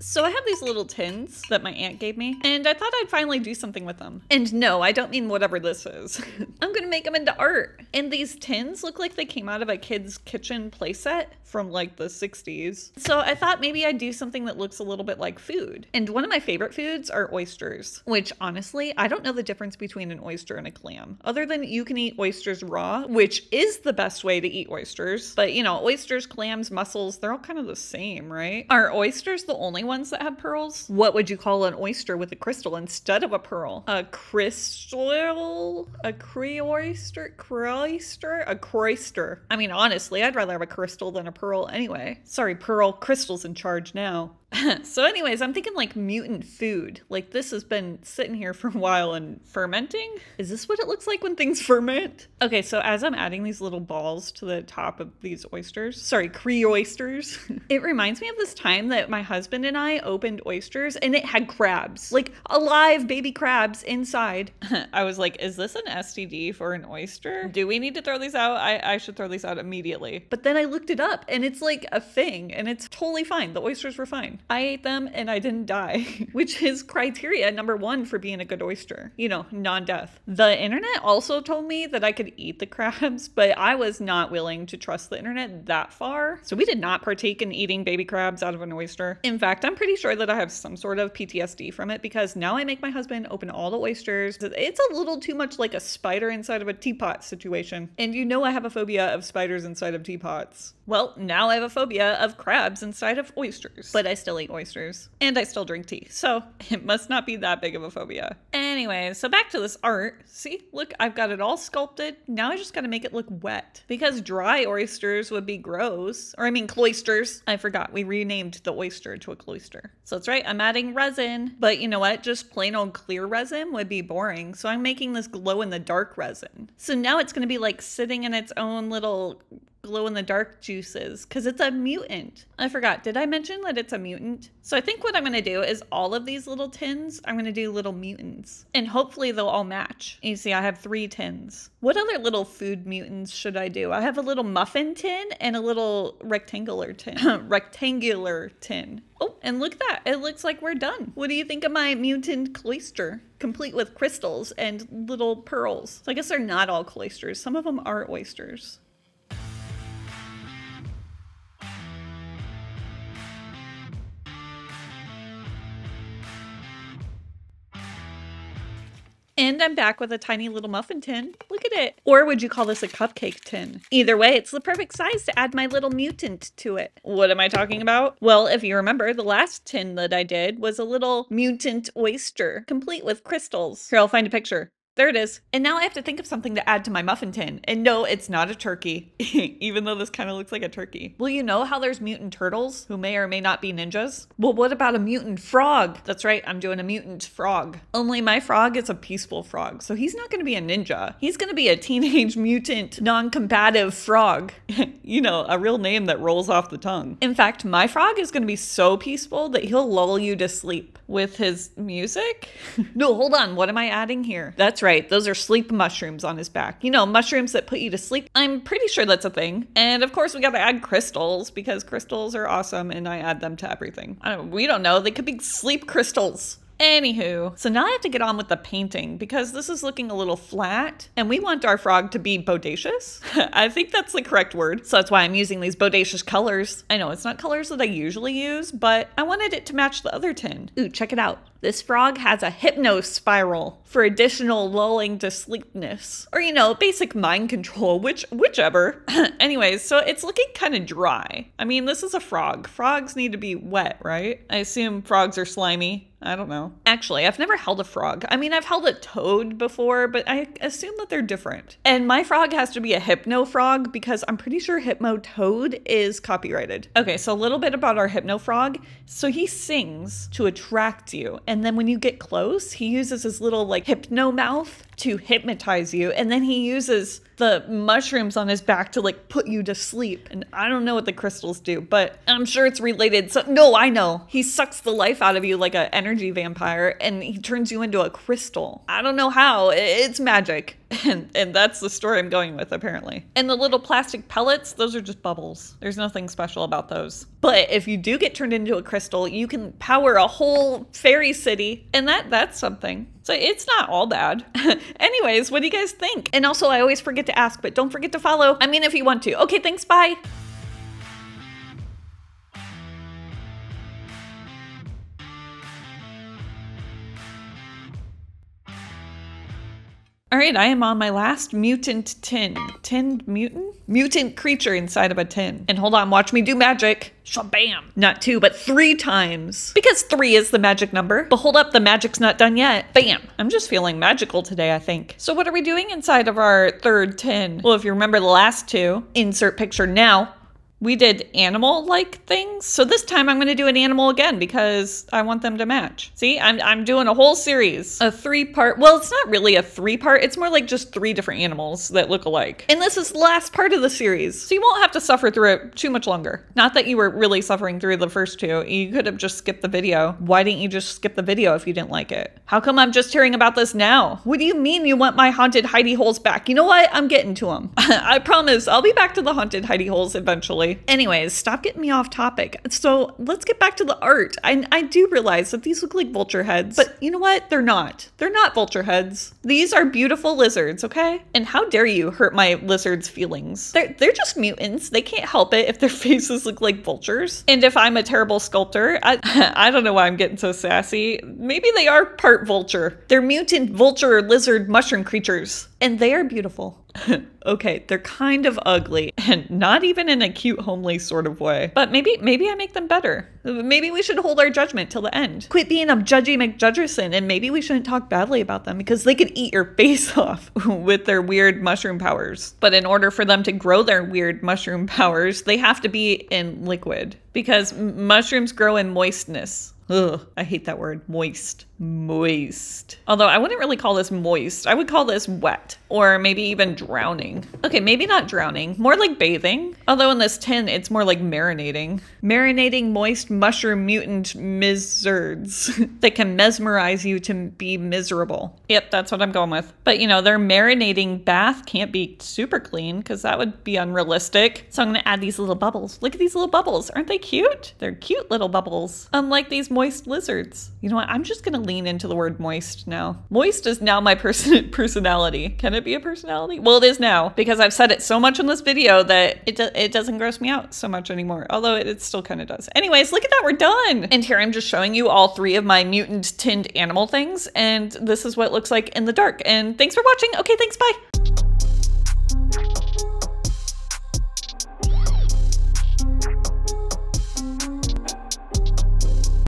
So I have these little tins that my aunt gave me, and I thought I'd finally do something with them. And no, I don't mean whatever this is. I'm gonna make them into art. And these tins look like they came out of a kid's kitchen playset from like the 60s. So I thought maybe I'd do something that looks a little bit like food. And one of my favorite foods are oysters, which honestly, I don't know the difference between an oyster and a clam, other than you can eat oysters raw, which is the best way to eat oysters. But you know, oysters, clams, mussels, they're all kind of the same, right? Are oysters the only ones that have pearls? What would you call an oyster with a crystal instead of a pearl? A crystal? A crioyster? Croyster? A croyster. I mean, honestly, I'd rather have a crystal than a pearl anyway. Sorry, pearl, crystal's in charge now. So anyways, I'm thinking like mutant food. Like this has been sitting here for a while and fermenting. Is this what it looks like when things ferment? Okay, so as I'm adding these little balls to the top of these oysters, sorry, oysters, it reminds me of this time that my husband and I opened oysters and it had crabs, like alive baby crabs inside. I was like, is this an STD for an oyster? Do we need to throw these out? I should throw these out immediately. But then I looked it up and it's like a thing and it's totally fine. The oysters were fine. I ate them and I didn't die, which is criteria number one for being a good oyster. You know, non-death. The internet also told me that I could eat the crabs, but I was not willing to trust the internet that far. So we did not partake in eating baby crabs out of an oyster. In fact, I'm pretty sure that I have some sort of PTSD from it because now I make my husband open all the oysters. It's a little too much like a spider inside of a teapot situation. And you know I have a phobia of spiders inside of teapots. Well, now I have a phobia of crabs inside of oysters, but I still eat oysters and I still drink tea. So it must not be that big of a phobia. Anyway, so back to this art. See, look, I've got it all sculpted. Now I just got to make it look wet because dry oysters would be gross. Or I mean, cloisters. I forgot. We renamed the oyster to a cloister. So that's right. I'm adding resin, but you know what? Just plain old clear resin would be boring. So I'm making this glow in the dark resin. So now it's going to be like sitting in its own little glow in the dark juices because it's a mutant. I forgot, did I mention that it's a mutant? So I think what I'm going to do is all of these little tins, I'm going to do little mutants and hopefully they'll all match. You see, I have 3 tins. What other little food mutants should I do? I have a little muffin tin and a little rectangular tin. Rectangular tin. Oh, and look at that. It looks like we're done. What do you think of my mutant cloister? Complete with crystals and little pearls. So I guess they're not all cloisters. Some of them are oysters. And I'm back with a tiny little muffin tin. Look at it. Or would you call this a cupcake tin? Either way, it's the perfect size to add my little mutant to it. What am I talking about? Well, if you remember, the last tin that I did was a little mutant oyster, complete with crystals. Here, I'll find a picture. There it is. And now I have to think of something to add to my muffin tin. And no, it's not a turkey, even though this kind of looks like a turkey. Well, you know how there's mutant turtles who may or may not be ninjas? Well, what about a mutant frog? That's right, I'm doing a mutant frog. Only my frog is a peaceful frog, so he's not gonna be a ninja. He's gonna be a teenage mutant non-combative frog. You know, a real name that rolls off the tongue. In fact, my frog is gonna be so peaceful that he'll lull you to sleep with his music. No, hold on, what am I adding here? That's right. Those are sleep mushrooms on his back. You know, mushrooms that put you to sleep. I'm pretty sure that's a thing. And of course we gotta add crystals because crystals are awesome and I add them to everything. We don't know, they could be sleep crystals. Anywho, so now I have to get on with the painting because this is looking a little flat and we want our frog to be bodacious. I think that's the correct word. So that's why I'm using these bodacious colors. I know it's not colors that I usually use, but I wanted it to match the other tin. Ooh, check it out. This frog has a hypno spiral for additional lulling to sleepness. Or, you know, basic mind control, whichever. Anyways, so it's looking kind of dry. I mean, this is a frog. Frogs need to be wet, right? I assume frogs are slimy. I don't know. Actually, I've never held a frog. I mean, I've held a toad before, but I assume that they're different. And my frog has to be a hypno frog because I'm pretty sure hypno toad is copyrighted. Okay, so a little bit about our hypno frog. So he sings to attract you. And then when you get close, he uses his little like hypno mouth to hypnotize you. And then he uses the mushrooms on his back to like put you to sleep. And I don't know what the crystals do, but I'm sure it's related. So no, I know. He sucks the life out of you like an energy vampire and he turns you into a crystal. I don't know how. It's magic. And that's the story I'm going with, apparently. And the little plastic pellets, those are just bubbles. There's nothing special about those. But if you do get turned into a crystal, you can power a whole fairy city. And that's something. So it's not all bad. Anyways, what do you guys think? And also, I always forget to ask, but don't forget to follow. I mean, if you want to. Okay, thanks, bye. All right, I am on my last mutant tin. Tinned mutant? Mutant creature inside of a tin. And hold on, watch me do magic. Shabam. Not 2, but 3 times. Because 3 is the magic number. But hold up, the magic's not done yet. Bam. I'm just feeling magical today, I think. So what are we doing inside of our 3rd tin? Well, if you remember the last 2, insert picture now. We did animal-like things. So this time I'm going to do an animal again because I want them to match. See, I'm doing a whole series. A 3-part, well, it's not really a 3-part. It's more like just 3 different animals that look alike. And this is the last part of the series. So you won't have to suffer through it too much longer. Not that you were really suffering through the first 2. You could have just skipped the video. Why didn't you just skip the video if you didn't like it? How come I'm just hearing about this now? What do you mean you want my haunted hidey holes back? You know what? I'm getting to them. I promise I'll be back to the haunted hidey holes eventually. Anyways, stop getting me off topic. So let's get back to the art. I do realize that these look like vulture heads, but you know what? They're not. They're not vulture heads. These are beautiful lizards, okay? And how dare you hurt my lizard's feelings? They're just mutants. They can't help it if their faces look like vultures. And if I'm a terrible sculptor, I don't know why I'm getting so sassy. Maybe they are part vulture. They're mutant vulture lizard mushroom creatures. And they are beautiful. Okay, they're kind of ugly and not even in a cute, homely sort of way. But maybe I make them better. Maybe we should hold our judgment till the end. Quit being a judgy McJudgerson, and maybe we shouldn't talk badly about them because they could eat your face off with their weird mushroom powers. But in order for them to grow their weird mushroom powers, they have to be in liquid because mushrooms grow in moistness. Ugh, I hate that word, moist. Moist. Although I wouldn't really call this moist. I would call this wet or maybe even drowning. Okay, maybe not drowning, more like bathing. Although in this tin, it's more like marinating. Marinating moist mushroom mutant lizards that can mesmerize you to be miserable. Yep, that's what I'm going with. But you know, their marinating bath can't be super clean because that would be unrealistic. So I'm gonna add these little bubbles. Look at these little bubbles. Aren't they cute? They're cute little bubbles. Unlike these moist lizards. You know what? I'm just gonna lean into the word moist now. Moist is now my personality. Can it be a personality? Well, it is now because I've said it so much in this video that it doesn't gross me out so much anymore. Although it still kind of does. Anyways, look at that, we're done. And here I'm just showing you all 3 of my mutant tinned animal things. And this is what it looks like in the dark. And thanks for watching. Okay, thanks, bye.